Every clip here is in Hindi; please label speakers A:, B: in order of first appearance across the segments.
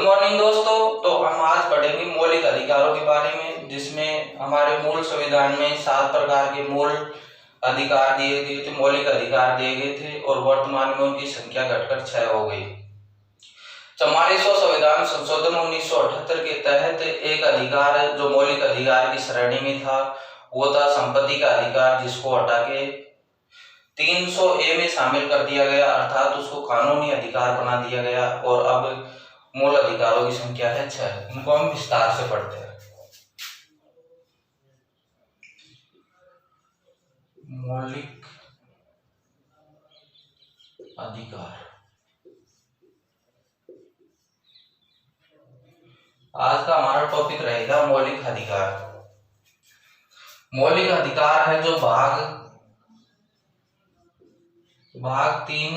A: मॉर्निंग दोस्तों। तो हम आज पढ़ेंगे मौलिक अधिकारों के बारे में, जिसमें हमारे मूल संविधान में 7 प्रकार के मूल अधिकार दिए गए थे, मौलिक अधिकार दिए गए थे और वर्तमान में उनकी संख्या घटकर 6 हो गई। 44वां संविधान संशोधन 1978 के तहत एक अधिकार जो मौलिक अधिकार की श्रेणी में था वो था संपत्ति का अधिकार, जिसको हटा के 300A में शामिल कर दिया गया, अर्थात उसको कानूनी अधिकार बना दिया गया और अब मूल अधिकारों की संख्या है 6। इनको हम विस्तार से पढ़ते हैं। मौलिक अधिकार, आज का हमारा टॉपिक रहेगा मौलिक अधिकार। मौलिक अधिकार है जो भाग 3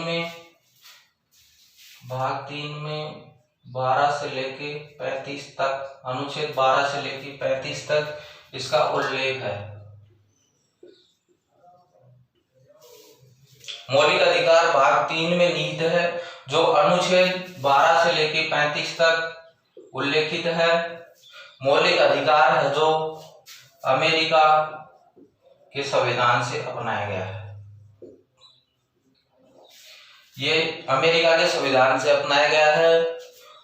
A: में 12 से लेके 35 तक, अनुच्छेद 12 से लेके 35 तक इसका उल्लेख है। मौलिक अधिकार भाग 3 में निहित है, जो अनुच्छेद 12 से लेके 35 तक उल्लेखित है। मौलिक अधिकार है जो अमेरिका के संविधान से अपनाया गया है। ये अमेरिका के संविधान से अपनाया गया है।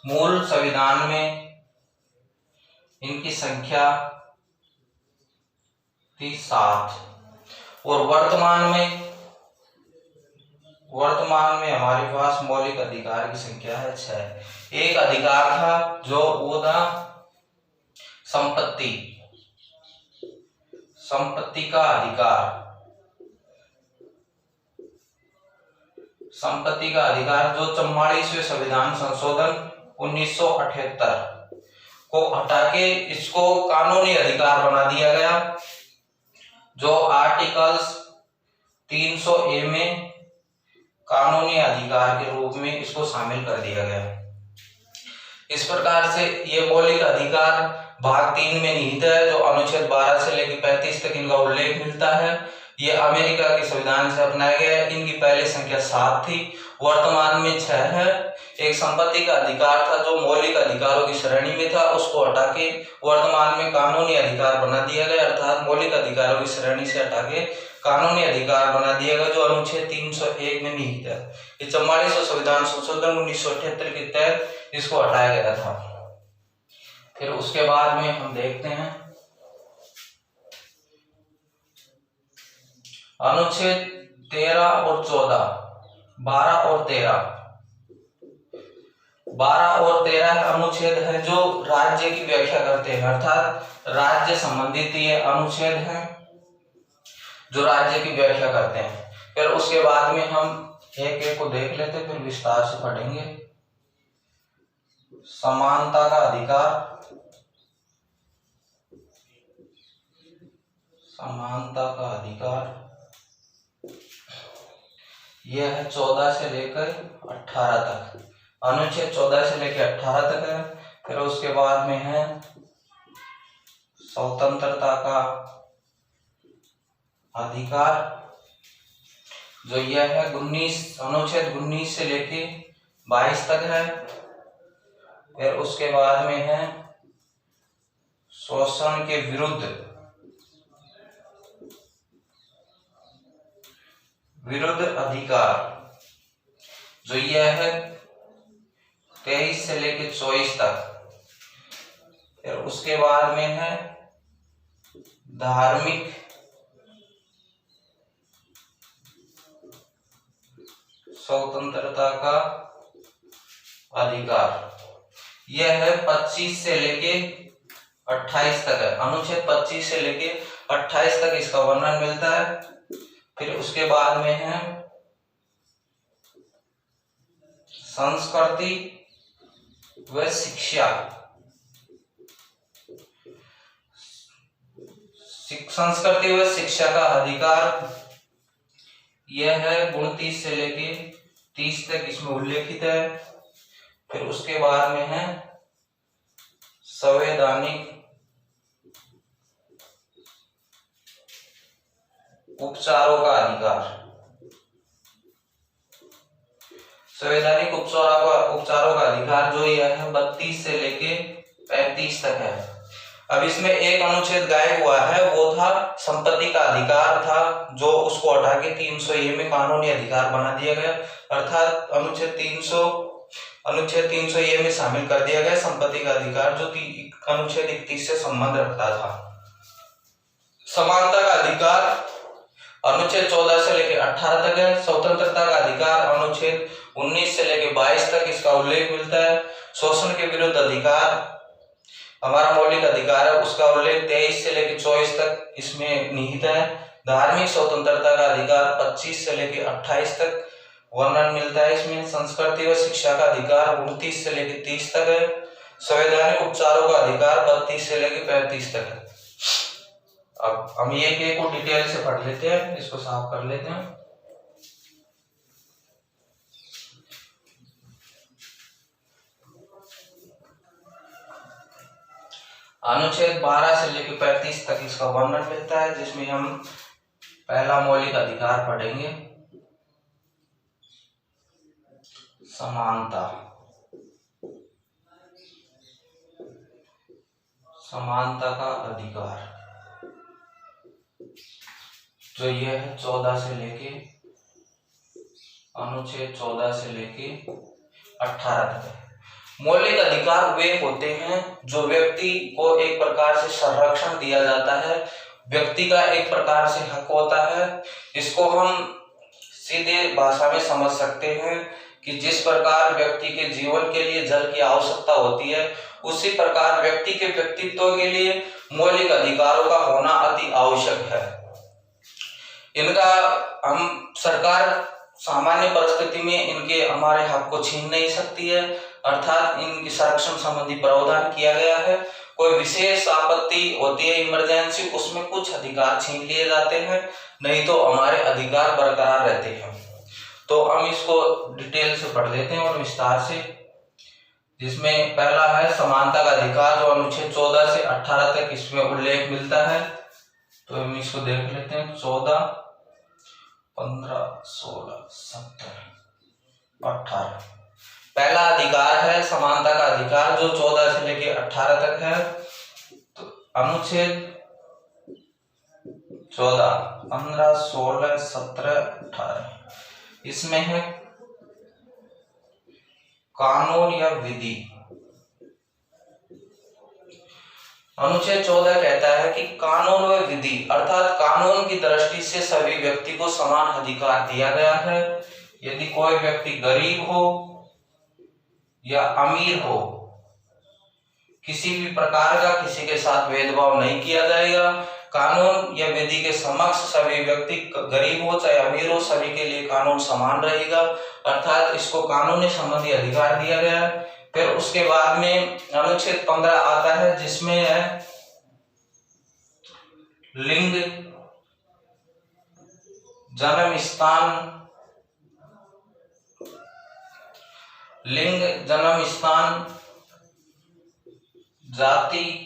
A: मूल संविधान में इनकी संख्या थी 7 और वर्तमान में हमारे पास मौलिक अधिकार की संख्या है 6। एक अधिकार था जो वो था संपत्ति का अधिकार। संपत्ति का अधिकार जो 44वें संविधान संशोधन 1978 को हटा के इसको कानूनी अधिकार बना दिया गया, जो आर्टिकल्स 300A में कानूनी अधिकार के रूप में इसको शामिल कर दिया गया। इस प्रकार से ये मौलिक अधिकार भाग 3 में निहित है, जो अनुच्छेद 12 से लेकर 35 तक इनका उल्लेख मिलता है। ये अमेरिका के संविधान से अपनाया गया है। इनकी पहले संख्या 7 थी, वर्तमान में 6 है। एक संपत्ति का अधिकार था जो मौलिक अधिकारों की श्रेणी में था, उसको हटा के वर्तमान में कानूनी अधिकार बना दिया गया, अर्थात मौलिक अधिकारों की श्रेणी से हटा के कानूनी अधिकार बना दिया गया, जो अनुच्छेद 301 में निहित है। ये 44वां संविधान संशोधन 1978 के तहत इसको हटाया गया था। फिर उसके बाद में हम देखते हैं अनुच्छेद 13 और 14, 12 और 13 अनुच्छेद है जो राज्य की व्याख्या करते हैं, अर्थात राज्य संबंधित ये अनुच्छेद हैं जो राज्य की व्याख्या करते हैं। फिर उसके बाद में हम एक एक को देख लेते हैं, फिर विस्तार से पढ़ेंगे। समानता का अधिकार, यह है 14 से लेकर 18 तक, अनुच्छेद 14 से लेकर 18 तक है। फिर उसके बाद में है स्वतंत्रता का अधिकार, जो यह है अनुच्छेद 19 से लेके 22 तक है। फिर उसके बाद में है शोषण के विरुद्ध अधिकार, जो यह है 23 से लेके 24 तक। फिर उसके बाद में है धार्मिक स्वतंत्रता का अधिकार, यह है 25 से लेके 28 तक है। अनुच्छेद 25 से लेके 28 तक इसका वर्णन मिलता है। फिर उसके बाद में है संस्कृति व शिक्षा, संस्कृति व शिक्षा का अधिकार, यह है 29 से लेके 30 तक इसमें उल्लेखित है। फिर उसके बाद में है संवैधानिक उपचारों का अधिकार, संवैधानिक उपचारों का अधिकार जो यह है 32 से लेके 35 तक है। अब इसमें एक अनुच्छेद गायब हुआ है, वो था संपत्ति का अधिकार था, जो उसको हटा के 300A में कानूनी अधिकार बना दिया गया, अर्थात अनुच्छेद 300A में शामिल कर दिया गया संपत्ति का अधिकार, जो अनुच्छेद 31 से संबंध रखता था। समानता का अधिकार अनुच्छेद 14 से लेकर 18 तक है। स्वतंत्रता का अधिकार अनुच्छेद 19 से लेकर 22 तक इसका उल्लेख मिलता है। शोषण के विरुद्ध अधिकार हमारा मौलिक अधिकार है, उसका उल्लेख 23 से लेकर 24 तक इसमें निहित है। धार्मिक स्वतंत्रता का अधिकार 25 से लेकर 28 तक वर्णन मिलता है इसमें। संस्कृति व शिक्षा का अधिकार 29 से लेकर 30 तक है। संवैधानिक उपचारों का अधिकार 32 से लेकर 35 तक है। अब हम ये को डिटेल से पढ़ लेते हैं, इसको साफ कर लेते हैं। अनुच्छेद 12 से लेकर 35 तक इसका वर्णन मिलता है, जिसमें हम पहला मौलिक अधिकार पढ़ेंगे, समानता। समानता का अधिकार जो ये है 14 से लेके अनुच्छेद 14 से लेके 18 तक है। मौलिक अधिकार वे होते हैं जो व्यक्ति को एक प्रकार से संरक्षण दिया जाता है, व्यक्ति का एक प्रकार से हक होता है। इसको हम सीधे भाषा में समझ सकते हैं कि जिस प्रकार व्यक्ति के जीवन के लिए जल की आवश्यकता होती है, उसी प्रकार व्यक्ति के व्यक्तित्व के लिए मौलिक अधिकारों का होना अति आवश्यक है। इनका हम सरकार सामान्य परिस्थिति में इनके हमारे हक को छीन नहीं सकती है, अर्थात इनकी संरक्षण संबंधी प्रावधान किया गया है। कोई विशेष आपत्ति होती है, इमरजेंसी, उसमें कुछ अधिकार छीन लिए जाते हैं, नहीं तो हमारे अधिकार बरकरार रहते हैं। तो हम इसको डिटेल से पढ़ लेते हैं और विस्तार से, जिसमें पहला है समानता का अधिकार, जो अनुच्छेद 14 से 18 तक इसमें उल्लेख मिलता है। तो हम इसको देख लेते हैं। 14, 15, 16, 17, 18 पहला अधिकार है समानता का अधिकार, जो 14 से लेकर 18 तक है। तो अनुच्छेद 14, 15, 16, 17, 18 इसमें है कानून या विधि। अनुच्छेद 14 कहता है कि कानून व विधि, अर्थात कानून की दृष्टि से सभी व्यक्ति को समान अधिकार दिया गया है। यदि कोई व्यक्ति गरीब हो या अमीर हो, किसी भी प्रकार का किसी के साथ भेदभाव नहीं किया जाएगा। कानून या विधि के समक्ष सभी व्यक्ति, गरीब हो चाहे अमीर हो, सभी के लिए कानून समान रहेगा, अर्थात इसको कानूनी संबंधी अधिकार दिया गया है। फिर उसके बाद में अनुच्छेद 15 आता है, जिसमें है लिंग, जन्म स्थान, लिंग, जन्म स्थान, जाति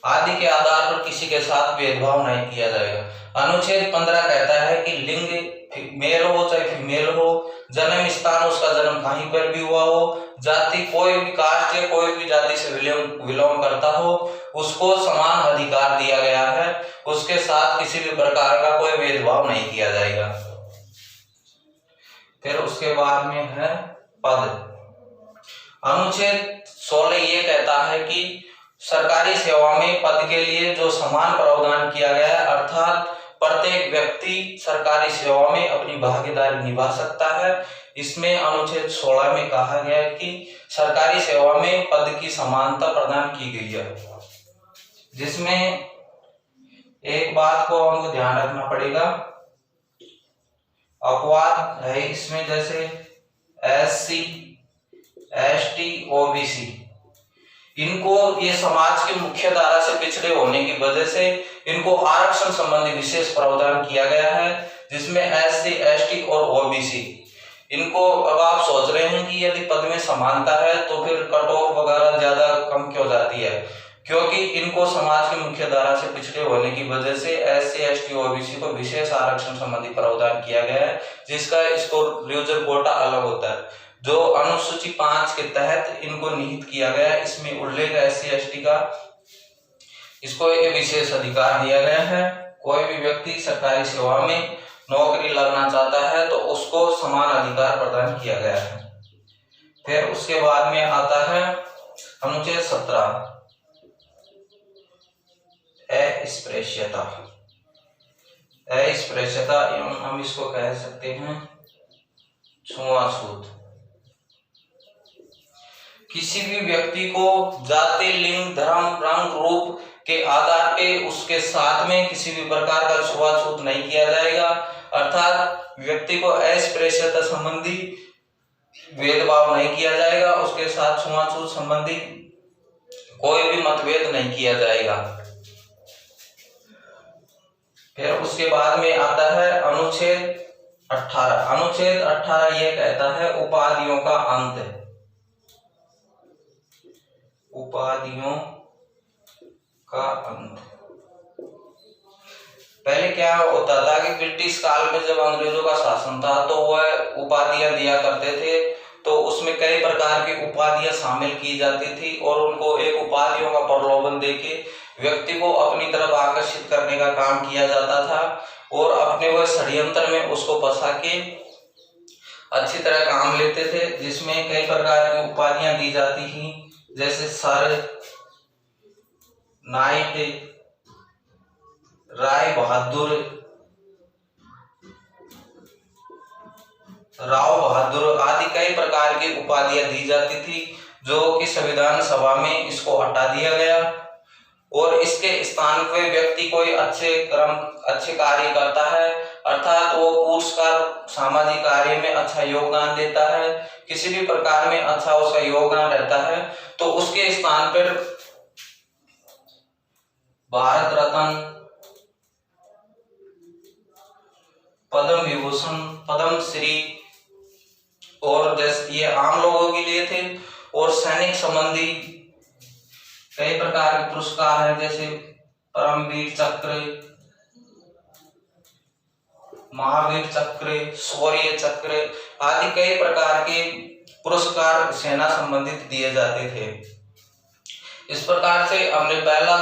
A: आदि के आधार पर किसी के साथ भेदभाव नहीं किया जाएगा। अनुच्छेद 15 कहता है कि लिंग मेल हो चाहे फीमेल हो, जन्म स्थान उसका जन्म कहीं पर भी हुआ हो, जाति कोई भी कास्ट या कोई भी जाति से बिलोंग करता हो, उसको समान अधिकार दिया गया है। उसके साथ किसी भी प्रकार का कोई भेदभाव नहीं किया जाएगा। फिर उसके बाद में है पद। अनुच्छेद 16 ये कहता है कि सरकारी सेवा में पद के लिए जो समान प्रावधान किया गया है, अर्थात प्रत्येक व्यक्ति सरकारी सेवा में अपनी भागीदारी निभा सकता है। इसमें अनुच्छेद 16 में कहा गया है कि सरकारी सेवा में पद की समानता प्रदान की गई है, जिसमें एक बात को हमको ध्यान रखना पड़ेगा, अपवाद है इसमें, जैसे SC, ST, OBC, इनको ये समाज की मुख्य धारा से पिछड़े होने की वजह से इनको आरक्षण संबंधी विशेष प्रावधान किया गया है, जिसमें SC, ST और OBC, इनको अब आप सोच रहे हैं कि यदि पद में समानता है तो फिर कट ऑफ वगैरह ज्यादा कम क्यों जाती है। क्योंकि इनको समाज की मुख्य धारा से पिछड़े होने की वजह से SC ST OBC को विशेष आरक्षण संबंधी प्रावधान किया गया है, जिसका इसको रिजर्व कोटा अलग होता है, जो अनुसूची 5 के तहत इनको निहित किया गया है। इसमें उल्लेख है SC ST का, इसको ये विशेष अधिकार दिया गया है। कोई भी व्यक्ति सरकारी सेवा में नौकरी लगना चाहता है तो उसको समान अधिकार प्रदान किया गया है। फिर उसके बाद में आता है अनुच्छेद 17 अस्पृश्यता। अस्पृश्यता एवं हम इसको कह सकते हैं छुआछूत। किसी भी व्यक्ति को जाति, लिंग, धर्म, रंग, रूप के आधार पे उसके साथ में किसी भी प्रकार का छुआछूत नहीं किया जाएगा, अर्थात व्यक्ति को अस्पृश्यता संबंधी भेदभाव नहीं किया जाएगा, उसके साथ छुआछूत संबंधी कोई भी मतभेद नहीं किया जाएगा। फिर उसके बाद में आता है अनुच्छेद 18। अनुच्छेद 18 यह कहता है उपाधियों का अंत। उपाधियों का अंत। पहले क्या होता था कि ब्रिटिश काल में जब अंग्रेजों का शासन था तो वह उपाधियां दिया करते थे, तो उसमें कई प्रकार की उपाधियां शामिल की जाती थी और उनको एक उपाधियों का प्रलोभन देके व्यक्ति को अपनी तरफ आकर्षित करने का काम किया जाता था और अपने वह षड्यंत्र में उसको फंसा के अच्छी तरह काम लेते थे, जिसमें कई प्रकार की उपाधियां दी जाती थी, जैसे सर, नाइट, राय बहादुर, राव बहादुर आदि कई प्रकार की उपाधियां दी जाती थी, जो कि संविधान सभा में इसको हटा दिया गया और इसके स्थान पे व्यक्ति कोई अच्छे कार्य करता है, अर्थात वो पुरस्कार सामाजिक कार्य में अच्छा योगदान देता है, किसी भी प्रकार में अच्छा उसका योगदान रहता है, तो उसके स्थान पर भारत रत्न, पद्म विभूषण, पद्म श्री और जैसे ये आम लोगों के लिए थे, और सैनिक संबंधी कई प्रकार के पुरस्कार हैं, जैसे परमवीर चक्र, महावीर चक्र, शौर्य चक्र आदि कई प्रकार के पुरस्कार सेना संबंधित दिए जाते थे। इस प्रकार से हमने पहला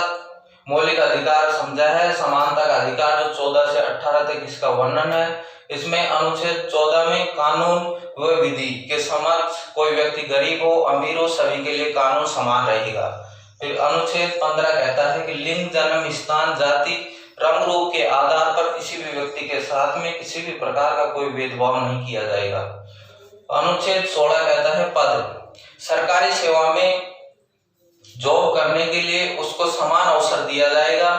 A: मौलिक अधिकार समझा है समानता का अधिकार, जो 14 से 18 तक इसका वर्णन है। इसमें अनुच्छेद 14 में कानून व विधि के समक्ष कोई व्यक्ति गरीब हो अमीर हो सभी के लिए कानून समान रहेगा। फिर अनुच्छेद 15 कहता है कि लिंग, जन्म स्थान, जाति, रंग, रूप के आधार पर किसी भी व्यक्ति के साथ में किसी भी प्रकार का कोई भेदभाव नहीं किया जाएगा। अनुच्छेद 16 कहता है पद, सरकारी सेवा में जॉब करने के लिए उसको समान अवसर दिया जाएगा।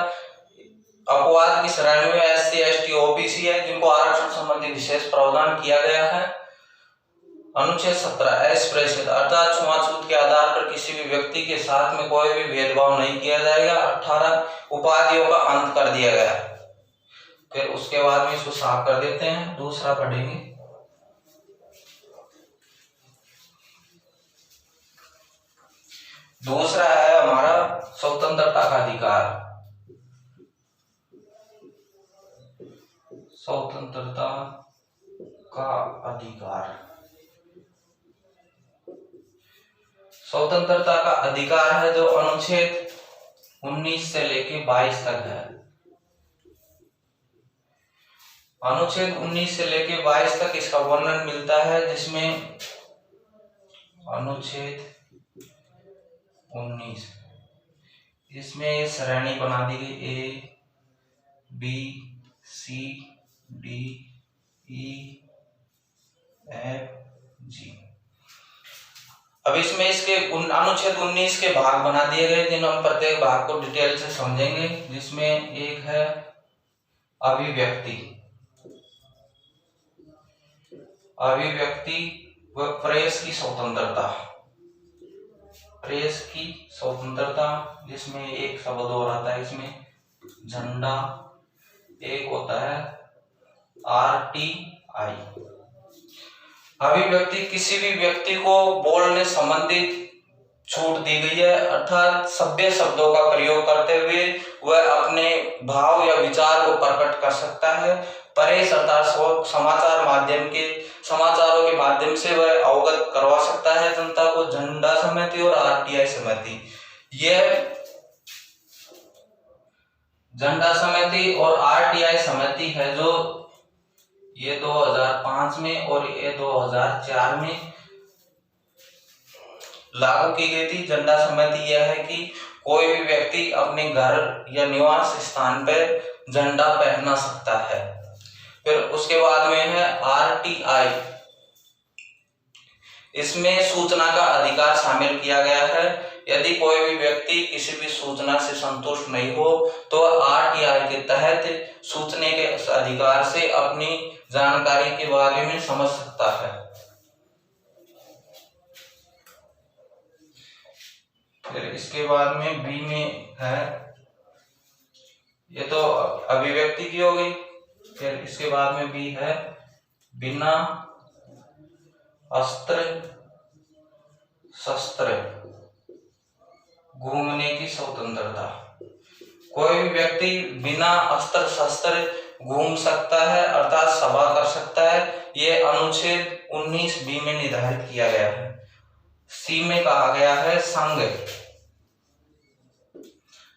A: अपवाद की श्रेणी में SC ST OBC है, जिनको आरक्षण संबंधी विशेष प्रावधान किया गया है। अनुच्छेद 17 अस्पृश्यता अर्थात छुआछूत के आधार पर किसी भी व्यक्ति के साथ में कोई भी भेदभाव नहीं किया जाएगा। 18 उपाधियों का अंत कर दिया गया। फिर उसके बाद में इसको साफ कर देते हैं, दूसरा पढ़ेंगे। दूसरा है हमारा स्वतंत्रता का अधिकार। स्वतंत्रता का अधिकार, स्वतंत्रता का अधिकार है जो अनुच्छेद 19 से लेके 22 तक है। अनुच्छेद 19 से लेके 22 तक इसका वर्णन मिलता है, जिसमें अनुच्छेद 19 इसमें श्रेणी बना दी गई A, B, C, D, E, F, G। अब इसमें इसके अनुच्छेद 19 के भाग बना दिए गए, जिन हम प्रत्येक भाग को डिटेल से समझेंगे। जिसमें एक है अभिव्यक्ति, अभिव्यक्ति व प्रेस की स्वतंत्रता, प्रेस की स्वतंत्रता, जिसमें एक शब्द और आता है इसमें झंडा, एक होता है RTI। अभिव्यक्ति किसी भी व्यक्ति को बोलने संबंधित छूट दी गई है, अर्थात सभ्य शब्दों का प्रयोग करते हुए वह अपने भाव या विचार को प्रकट कर सकता है। परेश अर्थात समाचारों के माध्यम से वह अवगत करवा सकता है जनता को। झंडा समिति और आरटीआई समिति, यह झंडा समिति और आरटीआई समिति है जो ये 2005 में और ये 2004 में लागू की गई थी। झंडा समिति यह है कि कोई भी व्यक्ति अपने घर या निवास स्थान पर झंडा पहना सकता है। फिर उसके बाद में है आरटीआई, इसमें सूचना का अधिकार शामिल किया गया है। यदि कोई भी व्यक्ति किसी भी सूचना से संतुष्ट नहीं हो तो आरटीआई के तहत सूचना के अधिकार से अपनी जानकारी के बारे में समझ सकता है। फिर इसके बाद में बी में है, ये तो अभिव्यक्ति की हो गई। फिर इसके बाद में बी है बिना अस्त्र शस्त्र घूमने की स्वतंत्रता। कोई भी व्यक्ति बिना अस्त्र शस्त्र घूम सकता है अर्थात सभा कर सकता है, ये अनुच्छेद 19 बी में निर्धारित किया गया है। सी में कहा गया है संघ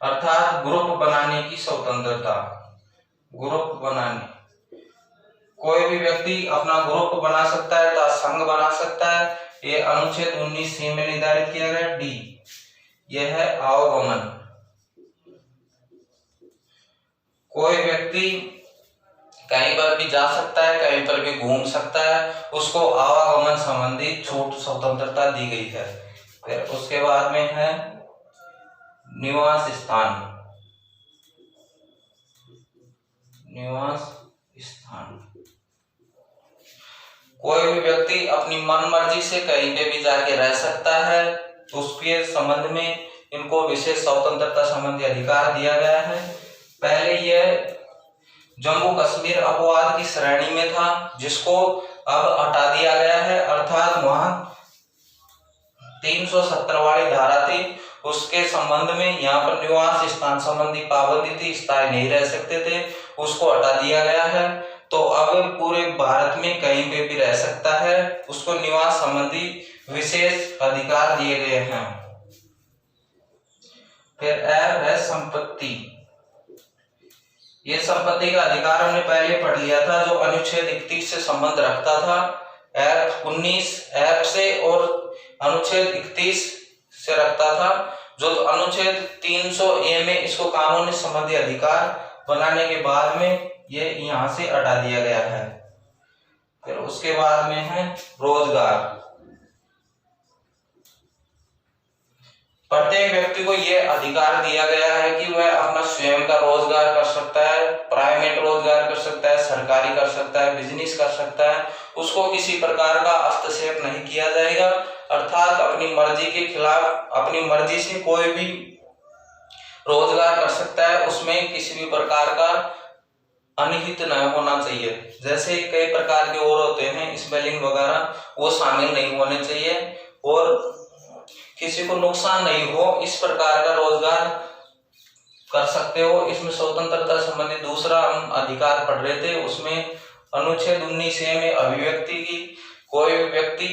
A: अर्थात ग्रुप बनाने की स्वतंत्रता। ग्रुप बनाने, कोई भी व्यक्ति अपना ग्रुप बना सकता है अर्थात संघ बना सकता है, ये अनुच्छेद 19 सी में निर्धारित किया गया। डी, यह है आवागमन। कोई व्यक्ति कहीं पर भी जा सकता है, कहीं पर भी घूम सकता है, उसको आवागमन संबंधी छूट स्वतंत्रता दी गई है। फिर उसके बाद में है निवास स्थान। निवास स्थान, कोई भी व्यक्ति अपनी मन मर्जी से कहीं पे भी जाके रह सकता है, उसके संबंध में इनको विशेष स्वतंत्रता संबंधी अधिकार दिया गया है। पहले यह जम्मू कश्मीर अपवाद की श्रेणी में था, जिसको अब हटा दिया गया है, अर्थात वहां 370 वाली धारा थी, उसके संबंध में यहाँ पर निवास स्थान संबंधी पाबंदी थी, स्थायी नहीं रह सकते थे, उसको हटा दिया गया है। तो अब पूरे भारत में कहीं पे भी रह सकता है, उसको निवास संबंधी विशेष अधिकार दिए गए हैं। फिर एफ है संपत्ति। ये संपत्ति का अधिकार हमने पहले पढ़ लिया था, जो अनुच्छेद 31 से संबंध रखता था। एफ 19 एफ से और अनुच्छेद 31 से रखता था, जो अनुच्छेद 300 ए में इसको कानूनी संबंधी अधिकार बनाने के बाद में ये यहाँ से हटा दिया गया है। फिर उसके बाद में है रोजगार। प्रत्येक व्यक्ति को यह अधिकार दिया गया है कि वह अपना स्वयं का रोजगार कर सकता है, प्राइवेट रोजगार कर सकता है, सरकारी कर सकता है, बिजनेस कर सकता है, उसको किसी प्रकार का हस्तक्षेप नहीं किया जाएगा, अर्थात अपनी मर्जी के खिलाफ अपनी मर्जी से कोई भी रोजगार कर सकता है, उसमें किसी भी प्रकार का अनिहित न होना चाहिए। जैसे कई प्रकार के और होते हैं स्पेलिंग वगैरह, वो शामिल नहीं होने चाहिए और किसी को नुकसान नहीं हो, इस प्रकार का रोजगार कर सकते हो। इसमें स्वतंत्रता संबंधी दूसरा हम अधिकार पढ़ रहे थे, उसमें अनुच्छेद 19 में अभिव्यक्ति की, कोई भी व्यक्ति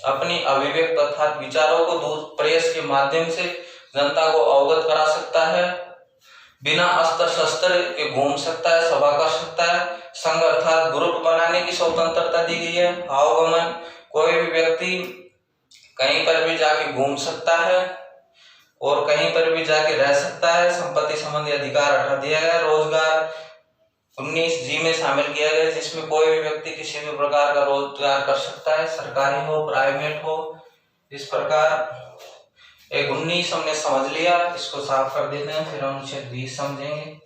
A: अपनी अभिव्यक्ति अर्थात विचारों को दूर प्रेस के माध्यम से जनता को अवगत करा सकता है, बिना अस्त्र शस्त्र के घूम सकता है, सभा कर सकता है। संघ अर्थात ग्रुप बनाने की स्वतंत्रता दी गई है। आवागमन, कोई भी व्यक्ति कहीं पर भी जाके घूम सकता है और कहीं पर भी जाके रह सकता है, संपत्ति संबंधी अधिकार हटा दिया गया। रोजगार 19 जी में शामिल किया गया, जिसमें कोई भी व्यक्ति किसी भी प्रकार का रोजगार कर सकता है, सरकारी हो प्राइवेट हो। इस प्रकार एक 19 हमने समझ लिया, इसको साफ कर देते हैं, फिर हम अनुच्छेद 20 समझेंगे।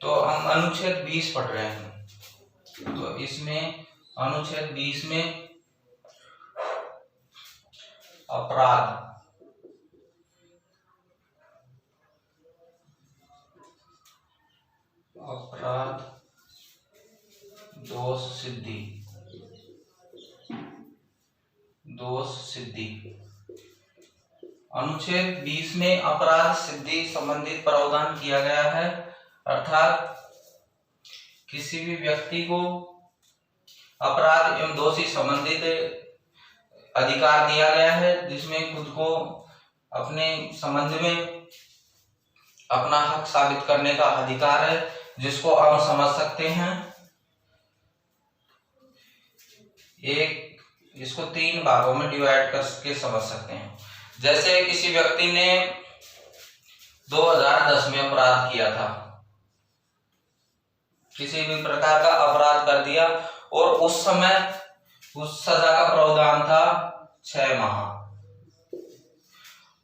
A: तो हम अनुच्छेद 20 पढ़ रहे हैं, तो इसमें अनुच्छेद 20 में अपराध, अपराध दोष सिद्धि अनुच्छेद 20 में अपराध सिद्धि संबंधित प्रावधान किया गया है, अर्थात किसी भी व्यक्ति को अपराध एवं दोषी संबंधित अधिकार दिया गया है, जिसमें खुद को अपने संबंध में अपना हक साबित करने का अधिकार है, जिसको हम समझ सकते हैं इसको 3 भागों में डिवाइड करके समझ सकते हैं। जैसे किसी व्यक्ति ने 2010 में अपराध किया था, किसी भी प्रकार का अपराध कर दिया और उस समय उस सजा का प्रावधान था 6 माह,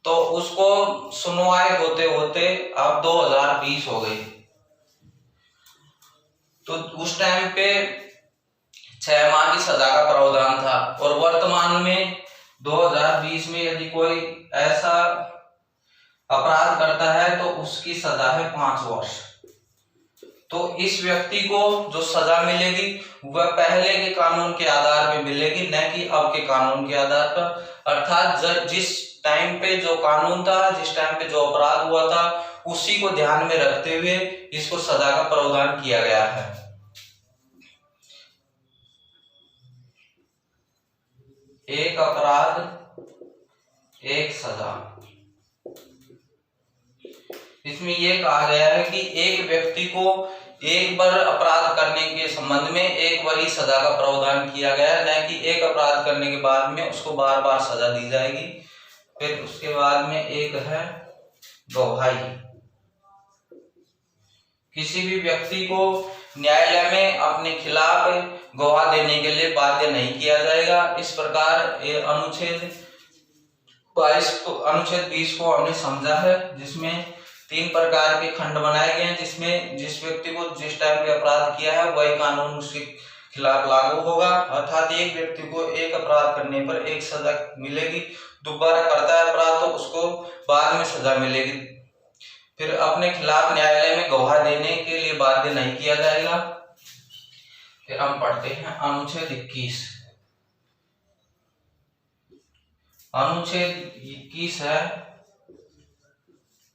A: तो उसको सुनवाई होते होते अब 2020 हो गई, तो उस टाइम पे 6 माह की सजा का प्रावधान था और वर्तमान में 2020 में यदि कोई ऐसा अपराध करता है तो उसकी सजा है 5 वर्ष। तो इस व्यक्ति को जो सजा मिलेगी वह पहले के कानून के आधार पर मिलेगी, न कि अब के कानून के आधार पर। अर्थात जिस टाइम पे जो कानून था, जिस टाइम पे जो अपराध हुआ था, उसी को ध्यान में रखते हुए इसको सजा का प्रावधान किया गया है। एक अपराध एक सजा। इसमें यह कहा गया है कि एक व्यक्ति को एक बार अपराध करने के संबंध में एक बार ही सजा का प्रावधान किया गया है, न कि एक अपराध करने के बाद में उसको बार बार सजा दी जाएगी। फिर उसके बाद में एक है गवाही। किसी भी व्यक्ति को न्यायालय में अपने खिलाफ गवाह देने के लिए बाध्य नहीं किया जाएगा। इस प्रकार अनुच्छेद 20 को हमने समझा है, जिसमें 3 प्रकार के खंड बनाए गए हैं, जिसमें जिस व्यक्ति को जिस टाइम पे अपराध किया है वही कानून उसके खिलाफ लागू होगा। अर्थात एक व्यक्ति को एक अपराध करने पर एक सजा मिलेगी, दोबारा करता है अपराध तो उसको बाद में सजा मिलेगी। फिर अपने खिलाफ न्यायालय में गवाह देने के लिए बाध्य नहीं किया जाएगा। फिर हम पढ़ते हैं अनुच्छेद 21। अनुच्छेद 21 है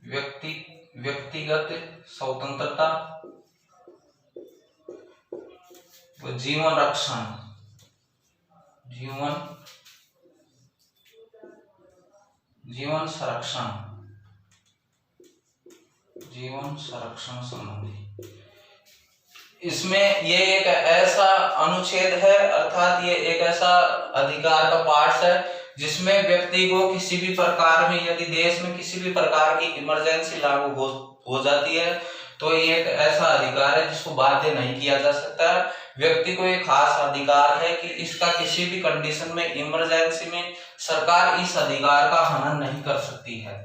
A: व्यक्तिगत स्वतंत्रता व जीवन संरक्षण संबंधी। इसमें ये एक ऐसा अनुच्छेद है, अर्थात ये एक ऐसा अधिकार का पार्ट है जिसमें व्यक्ति को किसी भी प्रकार में, यदि देश में किसी भी प्रकार की इमरजेंसी लागू हो जाती है, तो ये एक ऐसा अधिकार है जिसको बाध्य नहीं किया जा सकता। व्यक्ति को एक खास अधिकार है कि इसका किसी भी कंडीशन में, इमरजेंसी में सरकार इस अधिकार का हनन नहीं कर सकती है।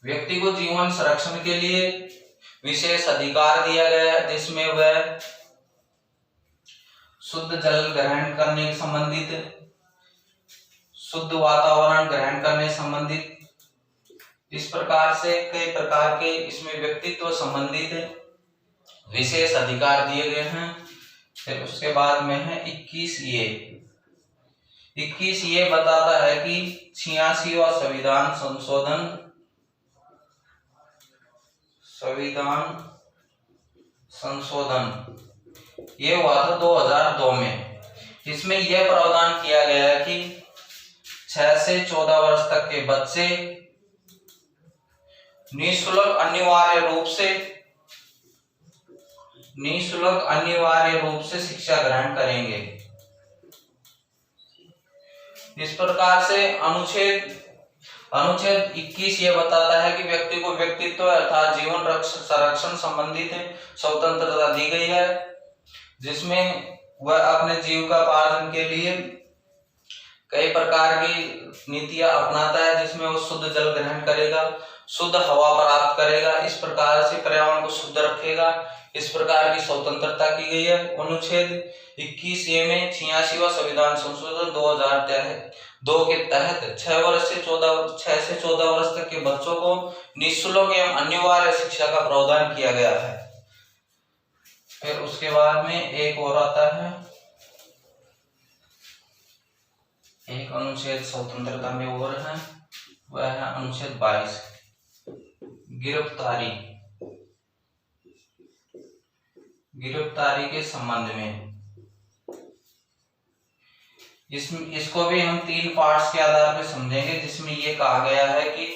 A: व्यक्ति को जीवन संरक्षण के लिए विशेष अधिकार दिया गया है, जिसमें वह शुद्ध जल ग्रहण करने से संबंधित, शुद्ध वातावरण ग्रहण करने संबंधित, इस प्रकार से कई प्रकार के इसमें व्यक्तित्व संबंधित विशेष अधिकार दिए गए हैं। फिर उसके बाद में है 21 ये बताता है कि 86वां संशोधन ये हुआ था 2002 में। इसमें यह प्रावधान किया गया है कि 6 से 14 वर्ष तक के बच्चे निःशुल्क अनिवार्य रूप से शिक्षा ग्रहण करेंगे। इस प्रकार से अनुच्छेद 21 ये बताता है कि व्यक्ति को व्यक्तित्व अर्थात जीवन संरक्षण संबंधित स्वतंत्रता दी गई है, जिसमें वह अपने जीविकोपार्जन के लिए कई प्रकार की नीतियां अपनाता है, जिसमें वो शुद्ध जल ग्रहण करेगा, शुद्ध हवा प्राप्त करेगा, इस प्रकार से पर्यावरण को शुद्ध रखेगा। इस प्रकार की स्वतंत्रता की गई है। अनुच्छेद 21 में 86वां संविधान संशोधन 2002 के तहत 6 से 14 वर्ष तक के बच्चों को निःशुल्क एवं अनिवार्य शिक्षा का प्रावधान किया गया है। फिर उसके बाद में एक और आता है, एक अनुच्छेद स्वतंत्रता में और है, वह है अनुच्छेद 22 गिरफ्तारी। गिरफ्तारी के संबंध में इसको भी हम 3 पार्ट्स के आधार पर समझेंगे, जिसमें ये कहा गया है कि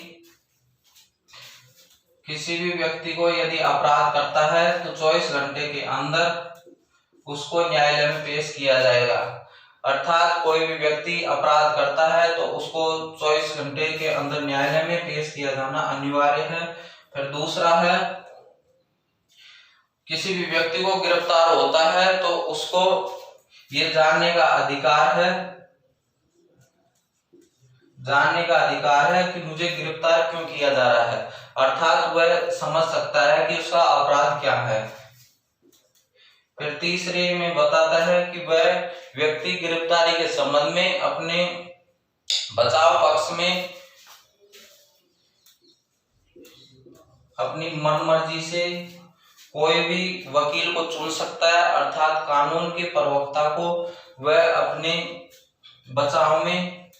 A: किसी भी व्यक्ति को यदि अपराध करता है तो 24 घंटे के अंदर उसको न्यायालय में पेश किया जाएगा। अर्थात कोई भी व्यक्ति अपराध करता है तो उसको 24 घंटे के अंदर न्यायालय में पेश किया जाना अनिवार्य है। फिर दूसरा है, किसी भी व्यक्ति को गिरफ्तार होता है तो उसको ये जानने का अधिकार है कि मुझे गिरफ्तार क्यों किया जा रहा है, अर्थात वह समझ सकता है कि उसका अपराध क्या है। फिर तीसरे में बताता है कि वह व्यक्ति गिरफ्तारी के संबंध में अपने बचाव पक्ष में अपनी मनमर्जी से कोई भी वकील को चुन सकता है, अर्थात कानून के प्रवक्ता को वह अपने बचाव में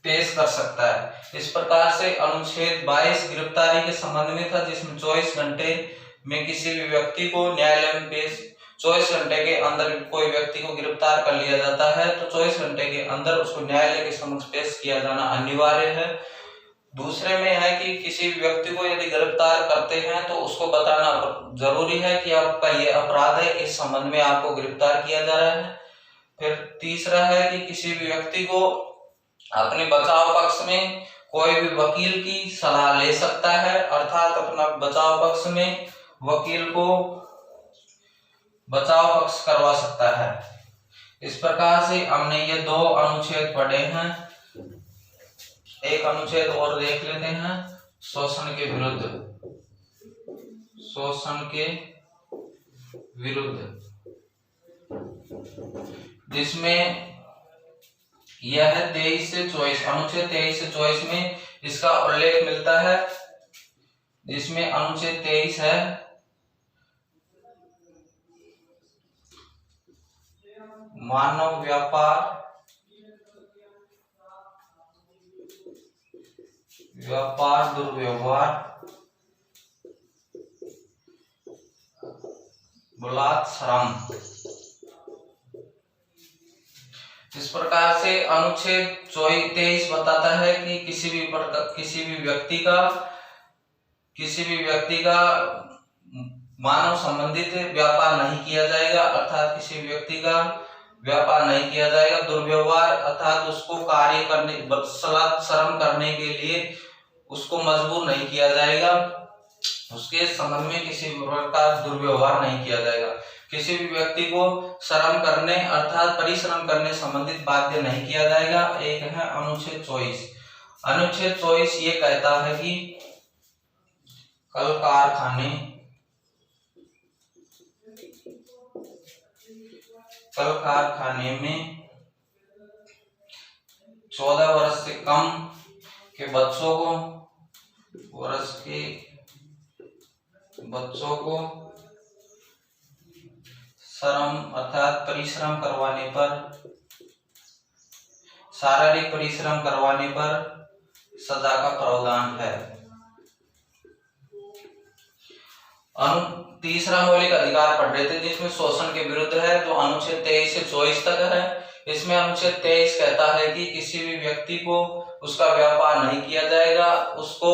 A: पेश कर सकता है। इस प्रकार से अनुच्छेद 22 गिरफ्तारी के संबंध में था, जिसमें 24 घंटे में किसी भी व्यक्ति को न्यायालय में पेश 24 घंटे के अंदर कोई व्यक्ति को गिरफ्तार कर लिया जाता है तो 24 घंटे के अंदर उसको न्यायालय के समक्ष पेश किया जाना अनिवार्य है। दूसरे में है कि किसी भी व्यक्ति को यदि गिरफ्तार करते हैं तो उसको बताना जरूरी है कि आपका ये अपराध है, इस संबंध में आपको गिरफ्तार किया जा रहा है। फिर तीसरा है कि किसी भी व्यक्ति को अपने बचाव पक्ष में कोई भी वकील की सलाह ले सकता है, अर्थात अपना बचाव पक्ष में वकील को बचाव पक्ष करवा सकता है। इस प्रकार से हमने ये 2 अनुच्छेद पढ़े हैं। एक अनुच्छेद और देख लेते हैं, शोषण के विरुद्ध, जिसमें यह है 23 से 24, अनुच्छेद 23 से 24 में इसका उल्लेख मिलता है, जिसमें अनुच्छेद 23 है मानव व्यापार दुर्व्यवहार बलात्कार श्रम। इस प्रकार से अनुच्छेद 23 बताता है कि किसी भी व्यक्ति का मानव संबंधित व्यापार नहीं किया जाएगा, अर्थात किसी व्यक्ति का व्यापार नहीं किया जाएगा। दुर्व्यवहार अर्थात उसको कार्य करने श्रम करने के लिए उसको मजबूर नहीं किया जाएगा, उसके संबंध में किसी प्रकार दुर्व्यवहार नहीं किया जाएगा। किसी भी व्यक्ति को श्रम करने अर्थात परिश्रम करने संबंधित बाध्य नहीं किया जाएगा। एक है अनुच्छेद 24। अनुच्छेद 24 ये कहता है कि कल कारखाने में 14 वर्ष से कम के बच्चों को श्रम अर्थात परिश्रम करवाने पर, शारीरिक परिश्रम करवाने पर सजा का प्रावधान है। तीसरा मौलिक अधिकार पढ़ रहे थे, जिसमें शोषण के विरुद्ध है, जो अनुच्छेद 23 से 24 तक है। इसमें अनुच्छेद 23 कहता है कि किसी भी व्यक्ति को उसका व्यापार नहीं किया जाएगा, उसको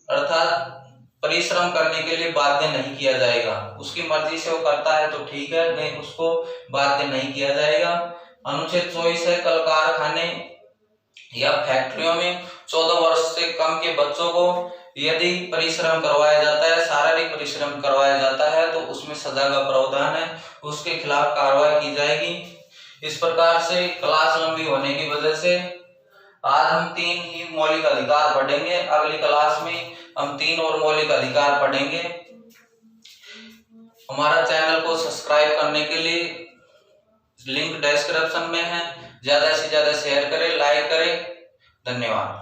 A: अर्थात परिश्रम करने के लिए बाध्य नहीं किया जाएगा। उसकी मर्जी से वो करता है तो ठीक है, नहीं उसको बाध्य नहीं किया जाएगा। अनुच्छेद 24 है कल कारखाने या फैक्ट्रियों में 14 वर्ष से कम के बच्चों को यदि परिश्रम करवाया जाता है, शारीरिक परिश्रम करवाया जाता है तो उसमें सजा का प्रावधान है, उसके खिलाफ कार्रवाई की जाएगी। इस प्रकार से क्लास लंबी होने की वजह से आज हम 3 ही मौलिक अधिकार पढ़ेंगे। अगली क्लास में हम 3 और मौलिक अधिकार पढ़ेंगे। हमारा चैनल को सब्सक्राइब करने के लिए लिंक डिस्क्रिप्शन में है। ज्यादा से ज्यादा शेयर करें, लाइक करें। धन्यवाद।